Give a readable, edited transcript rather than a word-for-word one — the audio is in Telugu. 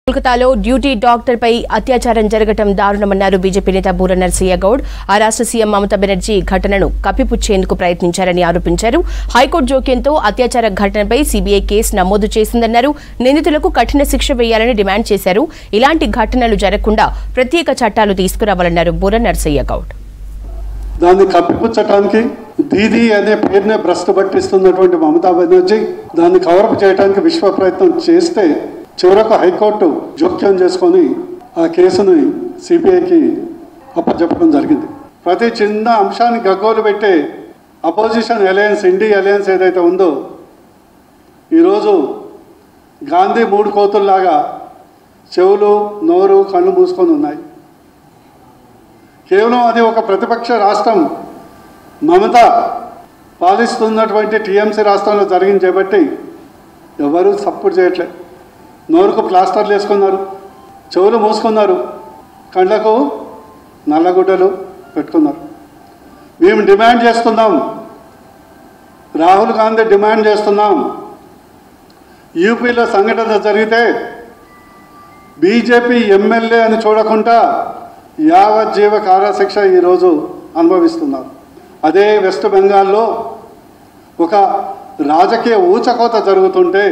కోల్కతాలో డ్యూటీ డాక్టర్ పై అత్యాచారం జరగటం దారుణమన్నారు బీజేపీ నేత బూర నర్సయ్య గౌడ్. ఆ రాష్ట్ర సీఎం మమతా బెనర్జీ ఘటనను కప్పిపుచ్చేందుకు ప్రయత్నించారని ఆరోపించారు. హైకోర్టు జోక్యంతో అత్యాచార ఘటనపై సీబీఐ కేసు నమోదు చేసిందన్నారు. నిందితులకు కఠిన శిక్ష వేయాలని డిమాండ్ చేశారు. ఇలాంటి ఘటనలు జరగకుండా ప్రత్యేక చట్టాలు తీసుకురావాలన్నారు బూర నర్సయ్య గౌడ్. దాన్ని కప్పిపుచ్చటానికి దీదీ అనే పేరునే భ్రష్టు పట్టిస్తున్నటువంటి మమతా బెనర్జీ దాన్ని కవరప్ చేయడానికి విశ్వ ప్రయత్నం చేస్తే చివరకు హైకోర్టు జోక్యం చేసుకొని ఆ కేసుని సిబిఐకి అప్పచెప్పడం జరిగింది. ప్రతి చిన్న అంశాన్ని గగ్గోలు పెట్టే అపోజిషన్ అలయన్స్, ఇండి అలయన్స్ ఏదైతే ఉందో ఈరోజు గాంధీ 3 కోతుల్లాగా చెవులు, నోరు, కళ్ళు మూసుకొని ఉన్నాయి. కేవలం అది ఒక ప్రతిపక్ష రాష్ట్రం మమత పాలిస్తున్నటువంటి టీఎంసీ రాష్ట్రంలో జరిగింది చేపట్టి ఎవరు సపోర్ట్ చేయట్లేదు. నోరుకు ప్లాస్టర్లు వేసుకున్నారు, చెవులు మూసుకున్నారు, కళ్ళకు నల్లగుడ్డలు పెట్టుకున్నారు. మేము డిమాండ్ చేస్తున్నాం, రాహుల్ గాంధీ డిమాండ్ చేస్తున్నాం, యూపీలో సంఘటన జరిగితే బీజేపీ ఎమ్మెల్యే అని చూడకుండా యావజ్జీవ కారాశిక్ష ఈరోజు అనుభవిస్తున్నారు. అదే వెస్ట్ బెంగాల్లో ఒక రాజకీయ ఊచకోత జరుగుతుంటే